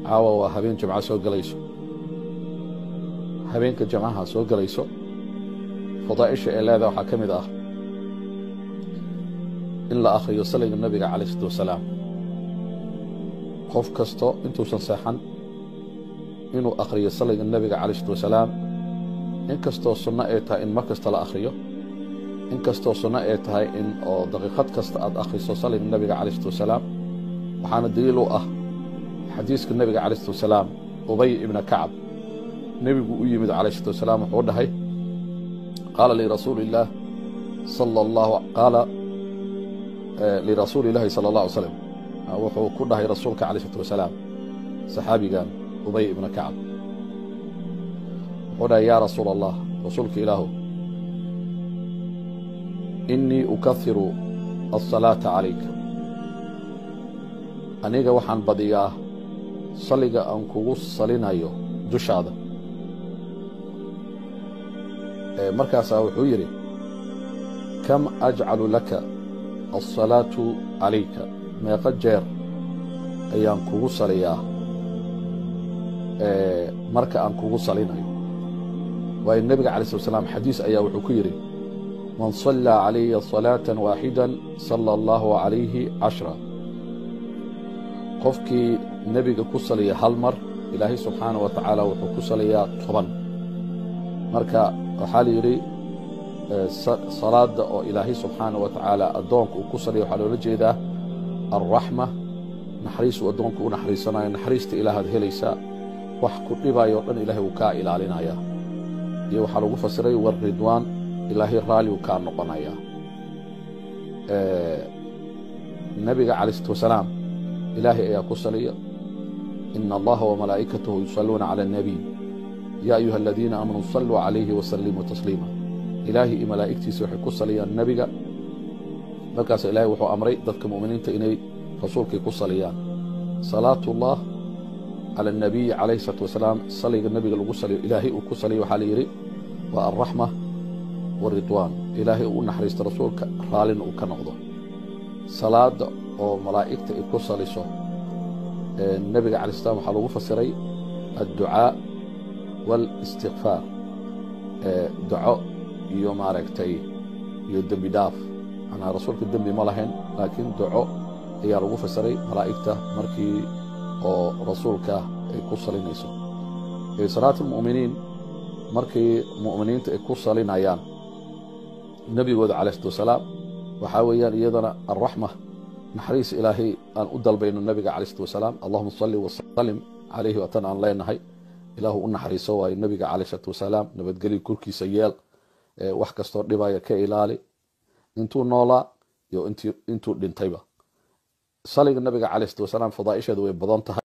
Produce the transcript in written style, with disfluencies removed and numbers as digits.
caawa waa habeen jimca soo galayso habeenka jimcaha soo galayso fadaaisha ee leedahay waxaa ka mid ah in la akhriyo saliga nabiga calayhi salaatu wasalaam qof kasto intuusan seexan inuu akhriyo saliga nabiga calayhi salaatu wasalaam inkastoo sunno ay tahay in mar kasta la akhriyo inkastoo sunno ay tahay in oo daqiiqad kasta aad akhriso saliga nabiga calayhi salaatu wasalaam waxaana daliil u ah xadiiska nabiga calayhi salaatu wasalaam ubay ibn kacab nabigu u yimid calayhi salaatu wasalaam wuxuu dhahay qaala lirasuulillaah lirasuulillahi sala allah alay slam wuxuu ku dhahay rasuulka calayhi salaatu wasalaam saxaabigan ubay ibn kacab wuxuu dhahay yaa rasuul allah rasuulka ilaahu innii ukahiru alsalaata calayka aniga waxaan badiyaa saliga aan kugu salinayo dushaada markaasaa wuxuu yidhi kam ajcalu laka alsalaatu calayka meeqa jeer ayaan kugu saliyaa marka aan kugu salinayo waayo nebiga calayi slat slam xadiis ayaa wuxuu ku yidhi man sallaa calaya salaatan waaxidan sala allahu calayhi 10 qofkii nebiga ku saliya hal mar ilaahay subxaana wa tacaala wuxuu ku saliyaa 10 marka waxaa la yidhi salaada oo ilaahay subxaana wa tacaala addoonka uu ku saliya waxaa loola jeedaa alraxma naxariisuu addoonka u naxariisanayo naxariista ilaahaad helaysaa wax ku dhibayo o dhan ilaahay wuu kaa ilaalinayaa iyo waxaa lagu fasiray waridwaan ilaahay raalli uu kaa noqonayaa nebiga calayhi salaatu wasalaam ilaahay ayaa ku saliya ina allaha wamalaa'ikatahu yusalluuna cala annabiy yaa ayuha aladiina aamanuu salluu calayhi wasallimuu tasliima ilaahay iyo malaa'igtiisa waxay ku saliyaan nebiga markaas ilaahay wuxuu amray dadka mu'miniinta inay rasuulkay ku saliyaan salaatullah cala annabiyi calayhi salaatu wasalaam saliga nebiga lagu saliyo ilaahay uu ku saliyo waxaa la yidhi waa alraxma waridwaan ilaahay uu u naxariisto rasuulka raallina uu ka noqdo salaada oo malaa'igta ay ku saliso nebiga calayi slam waxaa lagu fasiray adducaa waalistikfaar duco iyo maaragtay iyo dembi dhaaf manaa rasuulka dembi ma lahayn laakiin duco ayaa lagu fasiray malaa'igta markii oo rasuulka ay ku salinayso salaatulmu'miniin markii mu'miniinta ay ku salinayaan nebigooda calayhi salaatu wasalaam waxaa weeyaan iyadana alraxma naxariis ilaahay aan u dalbayno nebiga calayhi salaatu wasalaam allahuma salli wasallim calayhi waatan aan leenahay ilaahu u naxariiso waayo nebiga calayhi salaatu wasalaam nabadgelyo korkiisa yeel wax kastoo dhibaya ka ilaali intuu noolaa iyo intuu dhintayba saliga nebiga calayhi salaatu wasalaam fadaa'isheedu way badan tahay